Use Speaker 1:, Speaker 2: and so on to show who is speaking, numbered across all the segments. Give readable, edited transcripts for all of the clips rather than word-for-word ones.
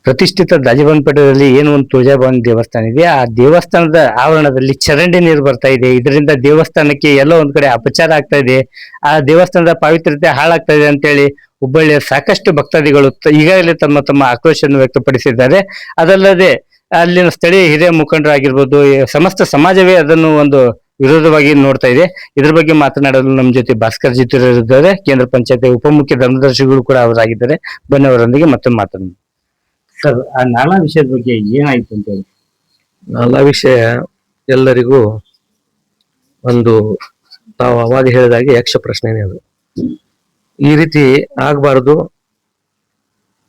Speaker 1: ಪ್ರತಿಷ್ಠಿತ ದಾಜಿಬನಪೇಟೆಯಲ್ಲಿ ಏನು ಒಂದು ತುಳಜಾಭವಾನಿ ದೇವಸ್ಥಾನ ಇದೆ. ಆ ದೇವಸ್ಥಾನದ ಆವರಣದಲ್ಲಿ ಚರಂಡಿ ನೀರು ಬರ್ತಾ ಇದೆ. ಇದರಿಂದ ದೇವಸ್ಥಾನಕ್ಕೆ ಎಲ್ಲೋ ಒಂದ್ ಕಡೆ ಅಪಚಾರ ಆಗ್ತಾ ಇದೆ. ಆ ದೇವಸ್ಥಾನದ ಪವಿತ್ರತೆ ಹಾಳಾಗ್ತಾ ಇದೆ ಅಂತೇಳಿ ಹುಬ್ಬಳ್ಳಿಯ ಸಾಕಷ್ಟು ಭಕ್ತಾದಿಗಳು ಈಗಾಗಲೇ ತಮ್ಮ ತಮ್ಮ ಆಕ್ರೋಶವನ್ನು ವ್ಯಕ್ತಪಡಿಸಿದ್ದಾರೆ. ಅದಲ್ಲದೆ ಅಲ್ಲಿನ ಸ್ಥಳೀಯ ಹಿರಿಯ ಮುಖಂಡರಾಗಿರ್ಬೋದು, ಸಮಸ್ತ ಸಮಾಜವೇ ಅದನ್ನು ಒಂದು ವಿರೋಧವಾಗಿ ನೋಡ್ತಾ ಇದೆ. ಇದ್ರ ಬಗ್ಗೆ ಮಾತನಾಡಲು ನಮ್ಮ ಜೊತೆ ಭಾಸ್ಕರ್ ಜಿತ್ತಿದ್ದಾರೆ. ಕೇಂದ್ರ ಪಂಚಾಯತ್ ಉಪಮುಖ್ಯ ಧರ್ಮದರ್ಶಿಗಳು ಕೂಡ ಅವರಾಗಿದ್ದಾರೆ. ಬನ್ನಿ ಅವರೊಂದಿಗೆ ಮತ್ತೊಮ್ಮೆ ಮಾತನಾಡೋಣ. ಸರ್, ಆ ನಾಲಾ ವಿಷಯದ ಬಗ್ಗೆ ಏನಾಯ್ತು ಅಂತ ಹೇಳಿ.
Speaker 2: ನಾಲಾ ವಿಷಯ ಎಲ್ಲರಿಗೂ ಒಂದು ತಾವು ಅವಾಗ ಹೇಳಿದಾಗೆ ಯಕ್ಷ ಪ್ರಶ್ನೆನೇ ಅದು. ಈ ರೀತಿ ಆಗಬಾರದು.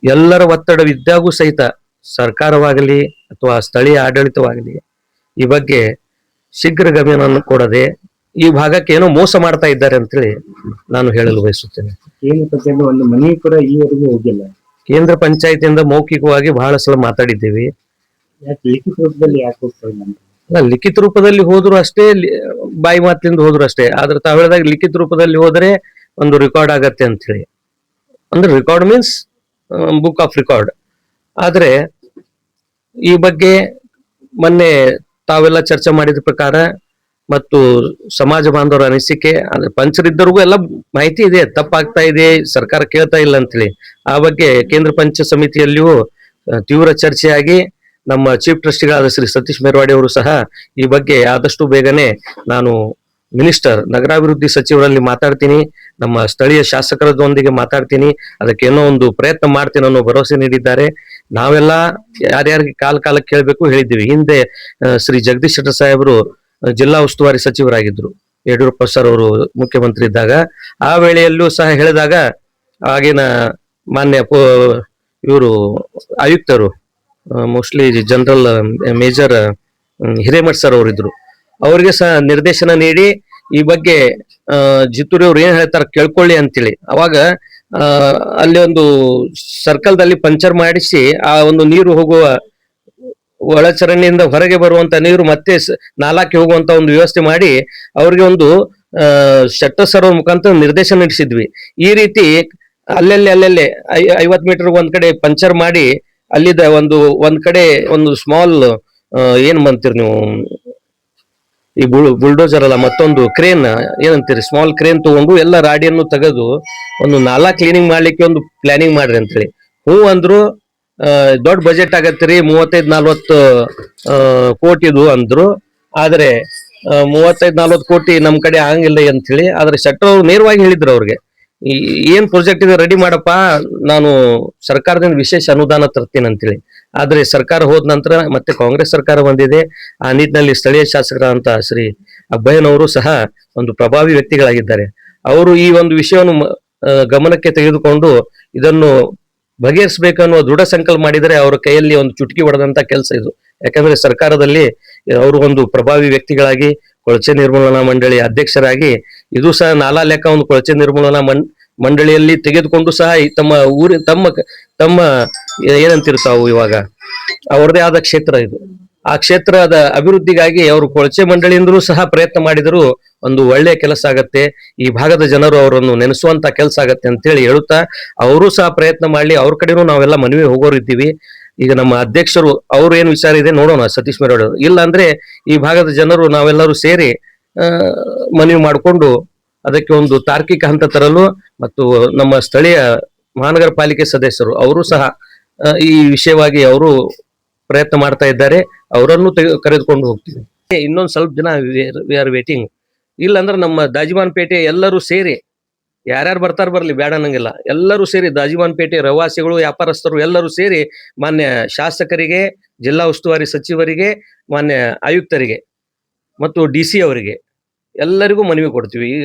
Speaker 2: ಎಲ್ಲರ ಒತ್ತಡವಿದ್ದಾಗೂ ಸಹಿತ ಸರ್ಕಾರವಾಗಲಿ ಅಥವಾ ಸ್ಥಳೀಯ ಆಡಳಿತವಾಗಲಿ ಈ ಬಗ್ಗೆ ಶೀಘ್ರ ಗಮನವನ್ನು ಕೊಡದೆ ಈ ಭಾಗಕ್ಕೆ ಏನೋ ಮೋಸ ಮಾಡ್ತಾ ಇದ್ದಾರೆ ಅಂತೇಳಿ ನಾನು ಹೇಳಲು ಬಯಸುತ್ತೇನೆ.
Speaker 1: ಒಂದು ಮನೆ ಕೂಡ ಈವರೆಗೂ ಹೋಗಿಲ್ಲ.
Speaker 2: ಕೇಂದ್ರ ಪಂಚಾಯತಿಯಿಂದ ಮೌಖಿಕವಾಗಿ ಬಹಳ ಸಲ ಮಾತಾಡಿದ್ದೇವೆ.
Speaker 1: ಲಿಖಿತ ರೂಪದಲ್ಲಿ ಯಾಕೆ ಹೋಗ್ತಾ ಇಲ್ಲ?
Speaker 2: ಲಿಖಿತ ರೂಪದಲ್ಲಿ ಹೋದ್ರು ಅಷ್ಟೇ, ಬಾಯಿ ಮಾತಿಂದ ಹೋದ್ರು ಅಷ್ಟೇ. ಆದ್ರೆ ತಾವ್ ಹೇಳಿದಾಗ ಲಿಖಿತ ರೂಪದಲ್ಲಿ ಹೋದ್ರೆ ಒಂದು ರೆಕಾರ್ಡ್ ಆಗತ್ತೆ ಅಂತ ಹೇಳಿ, ಅಂದ್ರೆ record means book of record. ಆದ್ರೆ ಈ ಬಗ್ಗೆ ಮೊನ್ನೆ ತಾವೆಲ್ಲ ಚರ್ಚೆ ಮಾಡಿದ ಪ್ರಕಾರ ಮತ್ತು ಸಮಾಜ ಬಾಂಧವರ ಅನಿಸಿಕೆ, ಪಂಚರಿದ್ದರಿಗೂ ಎಲ್ಲ ಮಾಹಿತಿ ಇದೆ, ತಪ್ಪಾಗ್ತಾ ಇದೆ, ಸರ್ಕಾರ ಕೇಳ್ತಾ ಇಲ್ಲ ಅಂತೇಳಿ. ಆ ಬಗ್ಗೆ ಕೇಂದ್ರ ಪಂಚ ಸಮಿತಿಯಲ್ಲಿಯೂ ತೀವ್ರ ಚರ್ಚೆಯಾಗಿ ನಮ್ಮ ಚೀಫ್ ಟ್ರಸ್ಟಿಗಳಾದ ಶ್ರೀ ಸತೀಶ್ ಮೆರವಾಡಿ ಅವರು ಸಹ ಈ ಬಗ್ಗೆ ಆದಷ್ಟು ಬೇಗನೆ ನಾನು ಮಿನಿಸ್ಟರ್ ನಗರಾಭಿವೃದ್ಧಿ ಸಚಿವರಲ್ಲಿ ಮಾತಾಡ್ತೀನಿ, ನಮ್ಮ ಸ್ಥಳೀಯ ಶಾಸಕರದೊಂದಿಗೆ ಮಾತಾಡ್ತೀನಿ, ಅದಕ್ಕೇನೋ ಒಂದು ಪ್ರಯತ್ನ ಮಾಡ್ತೀನಿ ಅನ್ನೋ ಭರವಸೆ ನೀಡಿದ್ದಾರೆ. ನಾವೆಲ್ಲ ಯಾರ್ಯಾರಿಗೆ ಕಾಲಕ್ಕೆ ಕೇಳಬೇಕು ಹೇಳಿದ್ದೀವಿ. ಹಿಂದೆ ಶ್ರೀ ಜಗದೀಶ್ ಶೆಟ್ಟರ್ ಸಾಹೇಬರು ಜಿಲ್ಲಾ ಉಸ್ತುವಾರಿ ಸಚಿವರಾಗಿದ್ರು, ಯಡಿಯೂರಪ್ಪ ಸರ್ ಅವರು ಮುಖ್ಯಮಂತ್ರಿ ಇದ್ದಾಗ. ಆ ವೇಳೆಯಲ್ಲೂ ಸಹ ಹೇಳಿದಾಗ ಆಗಿನ ಮಾನ್ಯ ಇವರು ಆಯುಕ್ತರು, mostly general major Hiremath sir ಅವರಿದ್ರು, ಅವ್ರಿಗೆ ಸಹ ನಿರ್ದೇಶನ ನೀಡಿ ಈ ಬಗ್ಗೆ ಜಿತ್ತೂರಿ ಅವ್ರು ಏನ್ ಹೇಳ್ತಾರ ಕೇಳ್ಕೊಳ್ಳಿ ಅಂತೇಳಿ. ಅವಾಗ ಅಲ್ಲಿ ಒಂದು ಸರ್ಕಲ್ದಲ್ಲಿ ಪಂಚರ್ ಮಾಡಿಸಿ ಆ ಒಂದು ನೀರು ಹೋಗುವ ಒಳಚರಂಡಿಯಿಂದ ಹೊರಗೆ ಬರುವಂತ ನೀರು ಮತ್ತೆ ನಾಲಾಕ್ಕೆ ಹೋಗುವಂತ ಒಂದು ವ್ಯವಸ್ಥೆ ಮಾಡಿ ಅವ್ರಿಗೆ ಒಂದು ಶೆಟ್ಟರ್ ಸರ್ ಮುಖಾಂತರ ನಿರ್ದೇಶನ ನಡೆಸಿದ್ವಿ. ಈ ರೀತಿ ಅಲ್ಲೆಲ್ಲಿ 50 ಮೀಟರ್ ಒಂದ್ ಕಡೆ ಪಂಚರ್ ಮಾಡಿ ಅಲ್ಲಿದ್ದ ಒಂದ್ ಕಡೆ ಒಂದು ಸ್ಮಾಲ್ ಏನ್ ಬಂತೀರಿ ನೀವು, ಈ ಬುಲ್ಡೋಸರ್ ಅಲ್ಲ, ಮತ್ತೊಂದು ಕ್ರೇನ್ ಏನಂತೀರಿ, ಸ್ಮಾಲ್ ಕ್ರೇನ್ ತಗೊಂಡು ಎಲ್ಲ ರಾಡಿಯನ್ನು ತೆಗೆದು ಒಂದು ನಾಲಾ ಕ್ಲೀನಿಂಗ್ ಮಾಡ್ಲಿಕ್ಕೆ ಒಂದು ಪ್ಲಾನಿಂಗ್ ಮಾಡ್ರಿ ಅಂತೇಳಿ. ಹ್ಞೂ ಅಂದ್ರು. ದೊಡ್ಡ ಬಜೆಟ್ ಆಗತ್ತೀರಿ, 35-40 ಕೋಟಿದು ಅಂದ್ರು. ಆದ್ರೆ 35-40 ಕೋಟಿ ನಮ್ ಕಡೆ ಆಗಂಗಿಲ್ಲ ಅಂತ ಹೇಳಿ. ಆದ್ರೆ ಶೆಟ್ಟರ್ ಅವ್ರು ನೇರವಾಗಿ ಹೇಳಿದ್ರು ಅವ್ರಿಗೆ, ಏನ್ ಪ್ರಾಜೆಕ್ಟ್ ಇದೆ ರೆಡಿ ಮಾಡಪ್ಪ, ನಾನು ಸರ್ಕಾರದಿಂದ ವಿಶೇಷ ಅನುದಾನ ತರ್ತೀನಿ ಅಂತೇಳಿ. ಆದ್ರೆ ಸರ್ಕಾರ ಹೋದ ನಂತರ ಮತ್ತೆ ಕಾಂಗ್ರೆಸ್ ಸರ್ಕಾರ ಬಂದಿದೆ. ಆ ನಿಟ್ಟಿನಲ್ಲಿ ಸ್ಥಳೀಯ ಶಾಸಕರಾದಂತ ಶ್ರೀ ಅಬ್ಬಯ್ಯನವರು ಸಹ ಒಂದು ಪ್ರಭಾವಿ ವ್ಯಕ್ತಿಗಳಾಗಿದ್ದಾರೆ. ಅವರು ಈ ಒಂದು ವಿಷಯವನ್ನು ಗಮನಕ್ಕೆ ತೆಗೆದುಕೊಂಡು ಇದನ್ನು ಬಗೆಹರಿಸಬೇಕನ್ನುವ ದೃಢ ಸಂಕಲ್ಪ ಮಾಡಿದರೆ ಅವರ ಕೈಯಲ್ಲಿ ಒಂದು ಚುಟುಕಿ ಹೊಡೆದಂತ ಕೆಲಸ ಇದು. ಯಾಕಂದ್ರೆ ಸರ್ಕಾರದಲ್ಲಿ ಅವರು ಒಂದು ಪ್ರಭಾವಿ ವ್ಯಕ್ತಿಗಳಾಗಿ ಕೊಳಚೆ ನಿರ್ಮೂಲನಾ ಮಂಡಳಿ ಅಧ್ಯಕ್ಷರಾಗಿ ಇದು ಸಹ ನಾಲಾ ಲೆಕ್ಕ ಒಂದು ಕೊಳಚೆ ನಿರ್ಮೂಲನಾ ಮಂಡಳಿಯಲ್ಲಿ ತೆಗೆದುಕೊಂಡು ಸಹ ತಮ್ಮ ಊರಿನ ತಮ್ಮ ಏನಂತಿರ್ತಾವು ಇವಾಗ ಅವ್ರದೇ ಆದ ಕ್ಷೇತ್ರ ಇದು. ಆ ಕ್ಷೇತ್ರದ ಅಭಿವೃದ್ಧಿಗಾಗಿ ಅವರು ಕೊಳಚೆ ಮಂಡಳಿಯಿಂದಲೂ ಸಹ ಪ್ರಯತ್ನ ಮಾಡಿದರೂ ಒಂದು ಒಳ್ಳೆಯ ಕೆಲಸ ಆಗತ್ತೆ, ಈ ಭಾಗದ ಜನರು ಅವರನ್ನು ನೆನೆಸುವಂತ ಕೆಲಸ ಆಗತ್ತೆ ಅಂತೇಳಿ ಹೇಳುತ್ತಾ, ಅವರು ಸಹ ಪ್ರಯತ್ನ ಮಾಡ್ಲಿ. ಅವ್ರ ಕಡೆನೂ ನಾವೆಲ್ಲ ಮನವಿ ಹೋಗೋರಿದ್ದೀವಿ. ಈಗ ನಮ್ಮ ಅಧ್ಯಕ್ಷರು ಅವ್ರು ಏನ್ ವಿಚಾರ ಇದೆ ನೋಡೋಣ, ಸತೀಶ್ ಮೆರವಾಡಿ. ಇಲ್ಲ ಅಂದ್ರೆ ಈ ಭಾಗದ ಜನರು ನಾವೆಲ್ಲರೂ ಸೇರಿ ಮನವಿ ಮಾಡಿಕೊಂಡು ಅದಕ್ಕೆ ಒಂದು ತಾರ್ಕಿಕ ಹಂತ ತರಲು, ಮತ್ತು ನಮ್ಮ ಸ್ಥಳೀಯ ಮಹಾನಗರ ಪಾಲಿಕೆ ಸದಸ್ಯರು ಅವರು ಸಹ ಈ ವಿಷಯವಾಗಿ ಅವರು ಪ್ರಯತ್ನ ಮಾಡ್ತಾ ಇದ್ದಾರೆ. ಅವರನ್ನು ಕರೆದುಕೊಂಡು ಹೋಗ್ತೀವಿ. ಇನ್ನೊಂದು ಸ್ವಲ್ಪ ದಿನ ವಿ ಆರ್ ವೇಟಿಂಗ್. ಇಲ್ಲಾಂದ್ರೆ ನಮ್ಮ ದಾಜಿಬಾನಪೇಟೆ ಎಲ್ಲರೂ ಸೇರಿ, ಯಾರ್ಯಾರು ಬರ್ಲಿ ಬೇಡ ಅನ್ನಂಗಿಲ್ಲ, ಎಲ್ಲರೂ ಸೇರಿ ದಾಜಿಬಾನಪೇಟೆ ರವಾಸಿಗಳು, ವ್ಯಾಪಾರಸ್ಥರು ಎಲ್ಲರೂ ಸೇರಿ ಮಾನ್ಯ ಶಾಸಕರಿಗೆ, ಜಿಲ್ಲಾ ಉಸ್ತುವಾರಿ ಸಚಿವರಿಗೆ, ಮಾನ್ಯ ಆಯುಕ್ತರಿಗೆ ಮತ್ತು DC ಅವರಿಗೆ ಎಲ್ಲರಿಗೂ ಮನವಿ ಕೊಡ್ತೀವಿ. ಈಗ